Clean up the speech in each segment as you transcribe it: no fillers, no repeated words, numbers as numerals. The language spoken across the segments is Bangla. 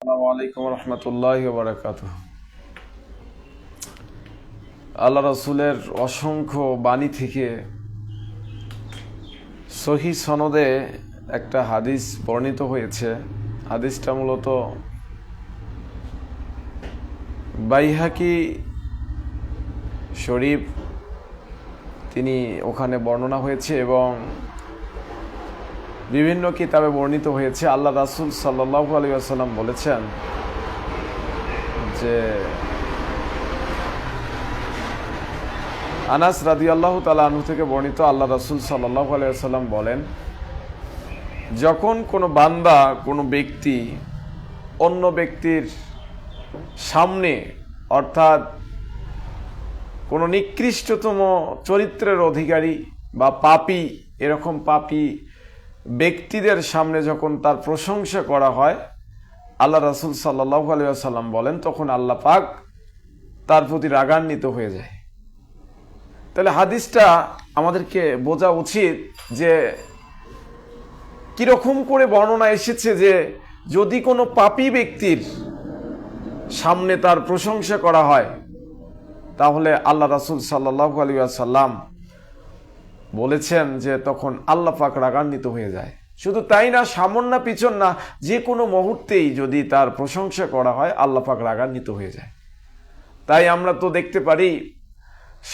আসসালামু আলাইকুম রহমতুল্লাহি ওয়া বারাকাতুহু। আল্লাহ রাসূলের অসংখ্য বাণী থেকে সহি সনদে একটা হাদিস বর্ণিত হয়েছে। হাদিসটা মূলত বাইহাকি শরীফ তিনি ওখানে বর্ণনা হয়েছে এবং বিভিন্ন কিতাবে বর্ণিত হয়েছে। আল্লাহ রাসূল সাল্লাল্লাহু আলাইহি ওয়াসাল্লাম বলেছেন যে আনাস রাদিয়াল্লাহু তাআলা আনহু থেকে বর্ণিত, আল্লাহ রাসূল সাল্লাল্লাহু আলাইহি ওয়াসাল্লাম বলেন, যখন কোনো বান্দা কোনো ব্যক্তি অন্য ব্যক্তির সামনে, অর্থাৎ কোনো নিকৃষ্টতম চরিত্রের অধিকারী বা পাপী, এরকম পাপী ব্যক্তিদের সামনে যখন তার প্রশংসা করা হয়, আল্লাহ রাসূল সাল্লাল্লাহু আলাইহি ওয়াসাল্লাম বলেন, তখন আল্লাহ পাক তার প্রতি রাগান্বিত হয়ে যায়। তাহলে হাদিসটা আমাদেরকে বোঝা উচিত যে কিরকম করে বর্ণনা এসেছে যে যদি কোনো পাপী ব্যক্তির সামনে তার প্রশংসা করা হয় তাহলে আল্লাহ রাসূল সাল্লাল্লাহু আলাইহি ওয়াসাল্লাম বলেছেন যে তখন আল্লাহ পাক রাগান্বিত হয়ে যায়। শুধু তাই না, সামন না পিছন না, যে কোনো মুহূর্তেই যদি তার প্রশংসা করা হয় আল্লাহ পাক রাগান্বিত হয়ে যায়। তাই আমরা তো দেখতে পারি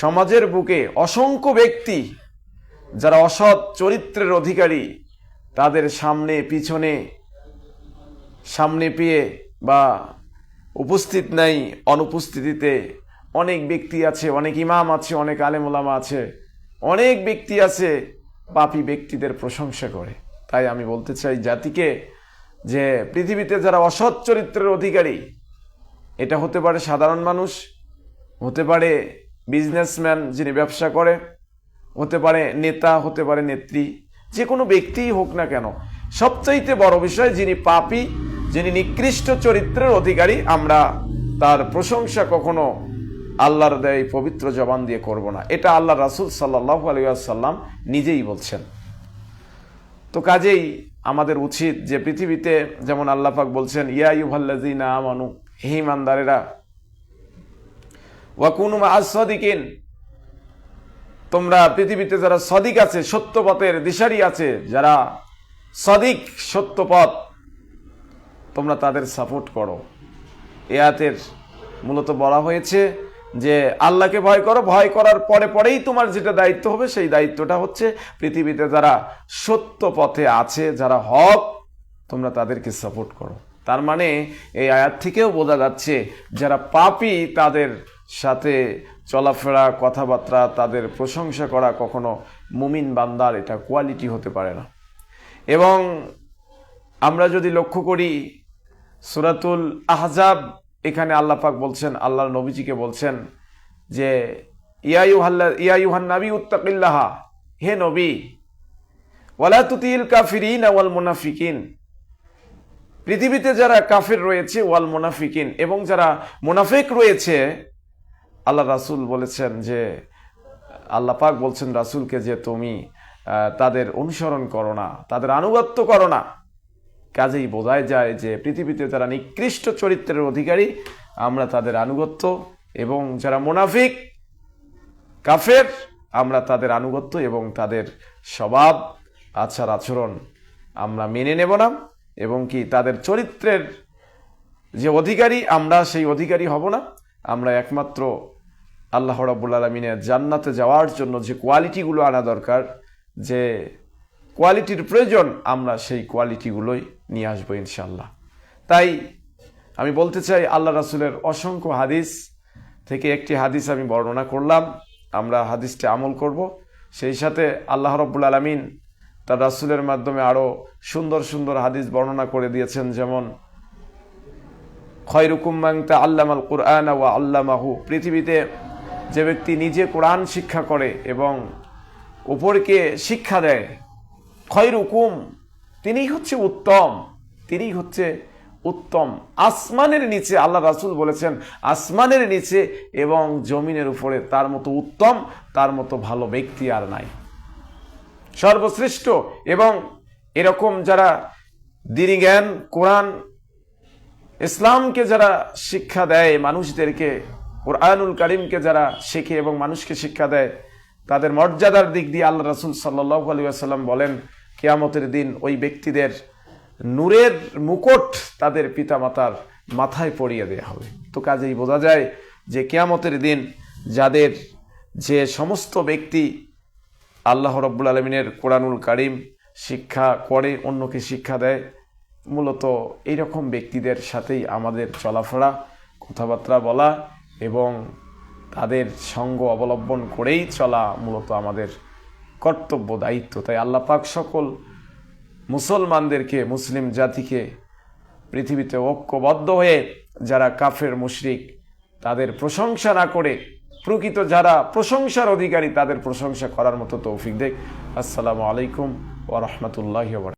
সমাজের বুকে অসংখ্য ব্যক্তি যারা অসৎ চরিত্রের অধিকারী, তাদের সামনে পিছনে, সামনে পেয়ে বা উপস্থিত নাই অনুপস্থিতিতে অনেক ব্যক্তি আছে, অনেক ইমাম আছে, অনেক আলেম ওলামা আছে, অনেক ব্যক্তি আছে পাপী ব্যক্তিদের প্রশংসা করে। তাই আমি বলতে চাই জাতিকে যে পৃথিবীতে যারা অসৎ চরিত্রের অধিকারী, এটা হতে পারে সাধারণ মানুষ, হতে পারে বিজনেসম্যান যিনি ব্যবসা করে, হতে পারে নেতা, হতে পারে নেত্রী, যে কোনো ব্যক্তিই হোক না কেন, সবচাইতে বড় বিষয় যিনি পাপী, যিনি নিকৃষ্ট চরিত্রের অধিকারী, আমরা তার প্রশংসা কখনো আল্লাহর দেয় পবিত্র জবান দিয়ে করব না। এটা আল্লাহ রাসূল সাল্লাল্লাহু আলাইহি ওয়াসাল্লাম নিজেই বলছেন। তো কাজেই আমাদের উচিত যে পৃথিবীতে যেমন আল্লাহ পাক বলছেন, ইয়া আইয়ুহাল্লাযীনা আমানু, হে ঈমানদারেরা, ওয়া কুনু মা'আস সাদিকিন, তোমরা পৃথিবীতে যারা সদিক আছে, সত্যপথের দিশারি আছে, যারা সদিক সত্যপথ, তোমরা তাদের সাপোর্ট করো। এ আয়াতের মূলত বলা হয়েছে যে আল্লাহকে ভয় করো, ভয় করার পরে পরেই তোমার যেটা দায়িত্ব হবে সেই দায়িত্বটা হচ্ছে পৃথিবীতে যারা সত্য পথে আছে, যারা হক, তোমরা তাদেরকে সাপোর্ট করো। তার মানে এই আয়াত থেকেও বোঝা যাচ্ছে যারা পাপী তাদের সাথে চলাফেরা, কথাবার্তা, তাদের প্রশংসা করা কখনো মুমিন বান্দার এটা কোয়ালিটি হতে পারে না। এবং আমরা যদি লক্ষ্য করি সূরাতুল আহজাব, এখানে আল্লাহ পাক বলছেন, আল্লাহর নবীজিকে বলছেন যে ইয়া আইয়ুহান নাবী উত্তাকিল্লাহ, হে নবী, ওয়ালা তুতিল কাফিরিন ওয়াল মুনাফিকিন, পৃথিবীতে যারা কাফির রয়েছে, ওয়াল মুনাফিকিন, এবং যারা মুনাফিক রয়েছে, আল্লাহ রাসূল বলেছেন যে আল্লাহ পাক বলছেন রাসূলকে যে তুমি তাদের অনুসরণ করো না, তাদের আনুগত্য করো না। কাজেই বোঝাই যায় যে পৃথিবীতে যারা নিকৃষ্ট চরিত্রের অধিকারী আমরা তাদের আনুগত্য, এবং যারা মুনাফিক কাফের আমরা তাদের আনুগত্য এবং তাদের স্বভাব আচার আচরণ আমরা মেনে নেব না, এবং কি তাদের চরিত্রের যে অধিকারী আমরা সেই অধিকারী হব না। আমরা একমাত্র আল্লাহ রাব্বুল আলামিনের জান্নাতে যাওয়ার জন্য যে কোয়ালিটিগুলো আনা দরকার, যে কোয়ালিটির প্রয়োজন, আমরা সেই কোয়ালিটিগুলোই নিয়ে আসবো ইনশাআল্লাহ। তাই আমি বলতে চাই আল্লাহ রাসূলের অসংখ্য হাদিস থেকে একটি হাদিস আমি বর্ণনা করলাম, আমরা হাদিসটি আমল করব। সেই সাথে আল্লাহ রাব্বুল আলামিন তার রাসূলের মাধ্যমে আরও সুন্দর সুন্দর হাদিস বর্ণনা করে দিয়েছেন, যেমন খয়রুকুম মান তাআল্লামাল কুরআনা ওয়া আল্লামাহু, পৃথিবীতে যে ব্যক্তি নিজে কোরআন শিক্ষা করে এবং অপরকে শিক্ষা দেয়, খয়রুকুম, তিনিই হচ্ছে উত্তম, তিনিই হচ্ছে উত্তম। আসমানের নিচে, আল্লাহ রাসূল বলেছেন আসমানের নিচে এবং জমিনের উপরে তার মতো উত্তম, তার মতো ভালো ব্যক্তি আর নাই, সর্বশ্রেষ্ঠ। এবং এরকম যারা দ্বীনি জ্ঞান, কোরআন ইসলামকে যারা শিক্ষা দেয় মানুষদেরকে, কুরআনুল কারীমকে যারা শেখে এবং মানুষকে শিক্ষা দেয়, তাদের মর্যাদার দিক দিয়ে আল্লাহ রাসূল সাল্লাল্লাহু আলাইহি ওয়াসাল্লাম বলেন কিয়ামতের দিন ওই ব্যক্তিদের নূরের মুকুট তাদের পিতামাতার মাথায় পরিয়ে দেওয়া হবে। তো কাজেই বোঝা যায় যে কিয়ামতের দিন যাদের যে সমস্ত ব্যক্তি আল্লাহ রাব্বুল আলামিনের কোরআনুল কারীম শিক্ষা করে, অন্যকে শিক্ষা দেয়, মূলত এইরকম ব্যক্তিদের সাথেই আমাদের চলাফেরা, কথাবার্তা বলা এবং তাদের সঙ্গ অবলম্বন করেই চলা মূলত আমাদের কর্তব্য, দায়িত্ব। তাই আল্লাহ পাক সকল মুসলমানদেরকে, মুসলিম জাতিকে পৃথিবীতে ঐক্যবদ্ধ হয়ে যারা কাফের মুশরিক তাদের প্রশংসা না করে প্রকৃত যারা প্রশংসার অধিকারী তাদের প্রশংসা করার মতো তৌফিক দেখ। আসসালামু আলাইকুম ওয়া রাহমাতুল্লাহি ওয়া বারাকাতুহু।